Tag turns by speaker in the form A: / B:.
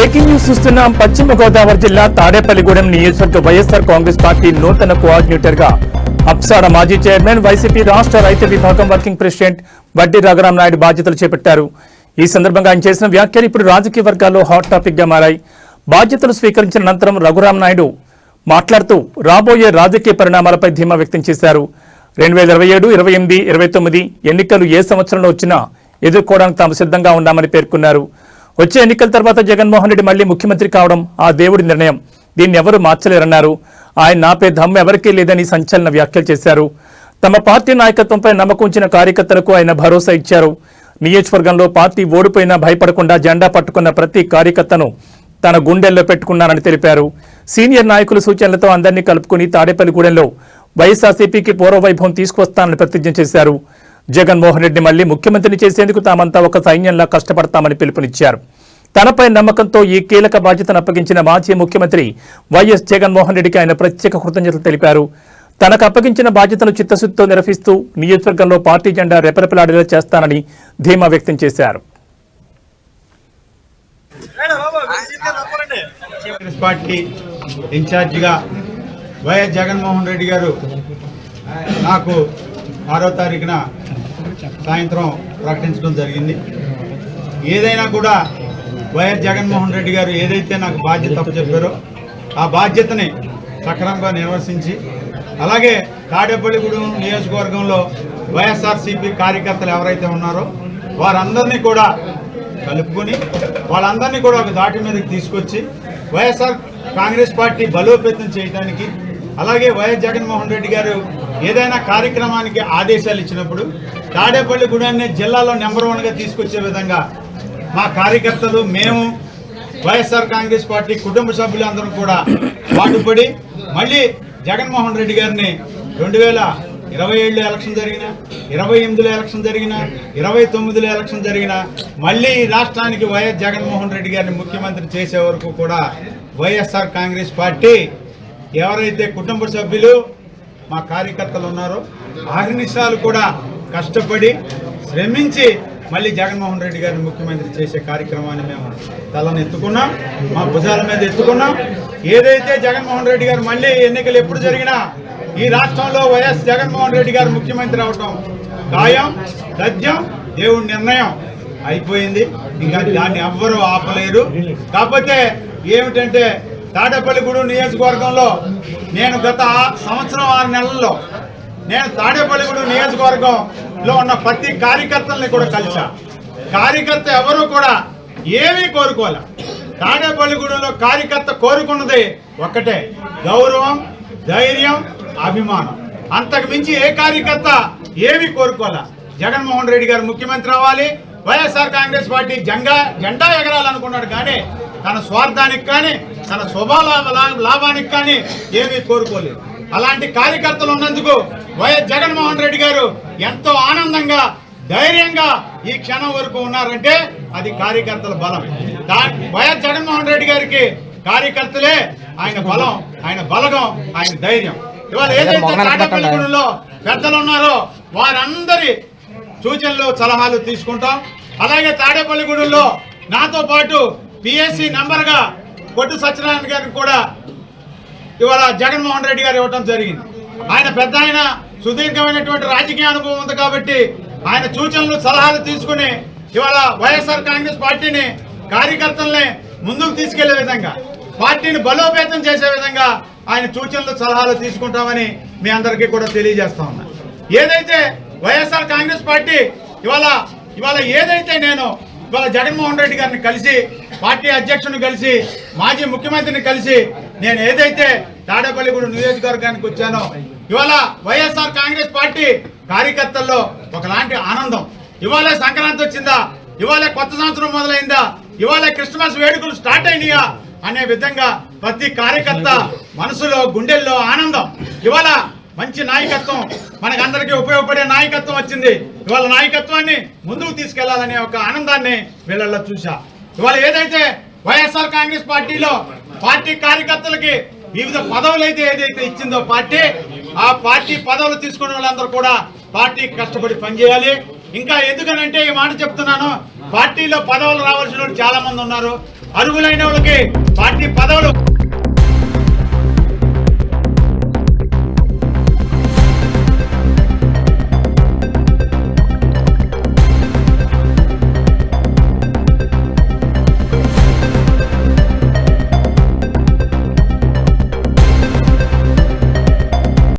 A: Breaking news చూస్తున్నాం. పశ్చిమ గోదావరి జిల్లా తాడేపల్లిగూడెం నియోజకవర్గ వైఎస్ఆర్ కాంగ్రెస్ పార్టీ నూతన కోఆర్డినేటర్ గా అప్సాడ మాజీ చైర్మన్, వైసీపీ రాష్ట్ర రైతు విభాగం వర్కింగ్ ప్రెసిడెంట్ వడ్డీ రఘురాం నాయుడు బాధ్యతలు చేపట్టారు. ఈ సందర్భంగా ఆయన చేసిన వ్యాఖ్యలు ఇప్పుడు రాజకీయ వర్గాల్లో హాట్ టాపిక్ గా మారాయి. బాధ్యతలు స్వీకరించిన అనంతరం రఘురాం నాయుడు మాట్లాడుతూ రాబోయే రాజకీయ పరిణామాలపై ధీమా వ్యక్తం చేశారు. 2027, 28, 29 ఎన్నికలు ఏ సంవత్సరంలో వచ్చినా ఎదుర్కోవడానికి తాము సిద్ధంగా ఉన్నామని పేర్కొన్నారు. వచ్చే ఎన్నికల తర్వాత జగన్మోహన్ రెడ్డి మళ్లీ ముఖ్యమంత్రి కావడం ఆ దేవుడి నిర్ణయం, దీన్ని ఎవరూ మార్చలేరన్నారు. ఆయన నాపే దమ్ము ఎవరికీ లేదని సంచలన వ్యాఖ్యలు చేశారు. తమ పార్టీ నాయకత్వంపై నమ్మకం ఉంచిన కార్యకర్తలకు ఆయన భరోసా ఇచ్చారు. నియోజకవర్గంలో పార్టీ ఓడిపోయినా భయపడకుండా జెండా పట్టుకున్న ప్రతి కార్యకర్తను తన గుండెల్లో పెట్టుకున్నారని తెలిపారు. సీనియర్ నాయకుల సూచనలతో అందరినీ కలుపుకుని తాడేపల్లిగూడెంలో వైఎస్ఆర్సీపీకి పూర్వవైభవం తీసుకొస్తానని ప్రతిజ్ఞ చేశారు. జగన్మోహన్ రెడ్డి మళ్లీ ముఖ్యమంత్రిని చేసేందుకు తామంతా ఒక సైన్యంలా కష్టపడతామని పిలుపునిచ్చారు. తనపై నమ్మకంతో ఈ కీలక బాధ్యతను అప్పగించిన మాజీ ముఖ్యమంత్రి వైఎస్ జగన్మోహన్ రెడ్డికి ఆయన ప్రత్యేక కృతజ్ఞతలు తెలిపారు. తనకు అప్పగించిన బాధ్యతను చిత్తశుద్ధితో నిర్వహిస్తూ నియోజకవర్గంలో పార్టీ జెండా రెపరెపలాడేలా చేస్తానని ధీమా వ్యక్తం చేశారు.
B: పార్టీ ఇన్ఛార్జిగా వైఎస్ జగన్మోహన్ రెడ్డి గారు నాకు 6వ తారీఖున సాయంత్రం ప్రకటించడం జరిగింది. ఏదైనా కూడా వైఎస్ జగన్మోహన్ రెడ్డి గారు ఏదైతే నాకు బాధ్యత చెప్పారో ఆ బాధ్యతని సక్రమంగా నిర్వర్తించి, అలాగే తాడేపల్లిగూడెం నియోజకవర్గంలో వైఎస్ఆర్సీపీ కార్యకర్తలు ఎవరైతే ఉన్నారో వారందరినీ కూడా కలుపుకొని వాళ్ళందరినీ కూడా ఒక దాటి మీదకి తీసుకొచ్చి వైఎస్ఆర్ కాంగ్రెస్ పార్టీ బలోపేతం చేయడానికి, అలాగే వైఎస్ జగన్మోహన్ రెడ్డి గారు ఏదైనా కార్యక్రమానికి ఆదేశాలు ఇచ్చినప్పుడు తాడేపల్లిగూడెంని జిల్లాలో నెంబర్ 1గా తీసుకొచ్చే విధంగా మా కార్యకర్తలు, మేము వైఎస్ఆర్ కాంగ్రెస్ పార్టీ కుటుంబ సభ్యులందరం కూడా పాటుపడి మళ్ళీ జగన్మోహన్ రెడ్డి గారిని 2027లో ఎలక్షన్ జరిగిన, 28లో ఎలక్షన్ జరిగిన, 29లో ఎలక్షన్ జరిగిన మళ్ళీ ఈ రాష్ట్రానికి వైఎస్ జగన్మోహన్ రెడ్డి గారిని ముఖ్యమంత్రి చేసే వరకు కూడా వైఎస్ఆర్ కాంగ్రెస్ పార్టీ ఎవరైతే కుటుంబ సభ్యులు మా కార్యకర్తలు ఉన్నారో అహర్నిశాలు కూడా కష్టపడి శ్రమించి మళ్ళీ జగన్మోహన్ రెడ్డి గారిని ముఖ్యమంత్రి చేసే కార్యక్రమాన్ని మేము తలను ఎత్తుకున్నాం, మా భుజాల మీద ఎత్తుకున్నాం. ఏదైతే జగన్మోహన్ రెడ్డి గారు మళ్ళీ ఎన్నికలు ఎప్పుడు జరిగినా ఈ రాష్ట్రంలో వైఎస్ జగన్మోహన్ రెడ్డి గారు ముఖ్యమంత్రి అవటం ఖాయం, తథ్యం, దేవుడి నిర్ణయం అయిపోయింది. ఇంకా దాన్ని ఎవ్వరూ ఆపలేరు. కాకపోతే ఏమిటంటే తాడేపల్లిగూడెం నియోజకవర్గంలో నేను గత సంవత్సరం 6 నెలల్లో నేను తాడేపల్లిగూడెం నియోజకవర్గంలో ఉన్న ప్రతి కార్యకర్తల్ని కూడా కలిసా. కార్యకర్త ఎవరూ కూడా ఏమీ కోరుకోలే. తాడేపల్లిగూడెంలో కార్యకర్త కోరుకున్నది ఒక్కటే, గౌరవం, ధైర్యం, అభిమానం. అంతకు మించి ఏ కార్యకర్త ఏమీ కోరుకోలే. జగన్మోహన్ రెడ్డి గారు ముఖ్యమంత్రి అవ్వాలి, వైఎస్ఆర్ కాంగ్రెస్ పార్టీ జెండా ఎగరాలనుకున్నాడు కానీ తన స్వార్థానికి కానీ తన లాభానికి కానీ ఏమీ కోరుకోలేదు. అలాంటి కార్యకర్తలు ఉన్నందుకు వైఎస్ జగన్మోహన్ రెడ్డి గారు ఎంతో ఆనందంగా, ధైర్యంగా ఈ క్షణం వరకు ఉన్నారంటే అది కార్యకర్తల బలం. వైఎస్ జగన్మోహన్ రెడ్డి గారికి కార్యకర్తలే ఆయన బలం, ఆయన బలగం, ఆయన ధైర్యం. ఇవాళ ఏదైతే తాడేపల్లిగూడెంలో పెద్దలు ఉన్నారో వారందరి సూచనలు, సలహాలు తీసుకుంటాం. అలాగే తాడేపల్లిగూడెంలో నాతో పాటు పిఎస్సి నంబర్గా కొట్టు సత్యనారాయణ గారికి కూడా ఇవాళ జగన్మోహన్ రెడ్డి గారు ఇవ్వటం జరిగింది. ఆయన పెద్ద, ఆయన సుదీర్ఘమైనటువంటి రాజకీయ అనుభవం ఉంది కాబట్టి ఆయన సూచనలు, సలహాలు తీసుకుని ఇవాళ వైఎస్ఆర్ కాంగ్రెస్ పార్టీని, కార్యకర్తల్ని ముందుకు తీసుకెళ్లే విధంగా, పార్టీని బలోపేతం చేసే విధంగా ఆయన సూచనలు, సలహాలు తీసుకుంటామని మీ అందరికీ కూడా తెలియజేస్తా ఉన్నా. ఏదైతే వైఎస్ఆర్ కాంగ్రెస్ పార్టీ ఇవాళ ఏదైతే నేను ఇవాళ జగన్మోహన్ రెడ్డి గారిని కలిసి, పార్టీ అధ్యక్షుని కలిసి, మాజీ ముఖ్యమంత్రిని కలిసి నేను ఏదైతే తాడేపల్లిగూడెం నియోజకవర్గానికి వచ్చానో ఇవాళ వైఎస్ఆర్ కాంగ్రెస్ పార్టీ కార్యకర్తల్లో ఒకలాంటి ఆనందం. ఇవాళే సంక్రాంతి వచ్చిందా, ఇవాళే కొత్త సంవత్సరం మొదలైందా, ఇవాళే క్రిస్మస్ వేడుకలు స్టార్ట్ అయినాయా అనే విధంగా ప్రతి కార్యకర్త మనసులో, గుండెల్లో ఆనందం. ఇవాళ మంచి నాయకత్వం, మనకందరికీ ఉపయోగపడే నాయకత్వం వచ్చింది. ఇవాళ నాయకత్వాన్ని ముందుకు తీసుకెళ్లాలనే ఒక ఆనందాన్ని వీళ్ళల్లో చూసా. ఇవాళ ఏదైతే వైఎస్ఆర్ కాంగ్రెస్ పార్టీలో పార్టీ కార్యకర్తలకి వివిధ పదవులు ఏదైతే ఇచ్చిందో పార్టీ, ఆ పార్టీ పదవులు తీసుకునే వాళ్ళందరూ కూడా పార్టీకి కష్టపడి పనిచేయాలి. ఇంకా ఎందుకనంటే ఈ మాట చెప్తున్నాను, పార్టీలో పదవులు రావాల్సిన వాళ్ళు చాలా మంది ఉన్నారు. అర్హులైన వాళ్ళకి పార్టీ పదవులు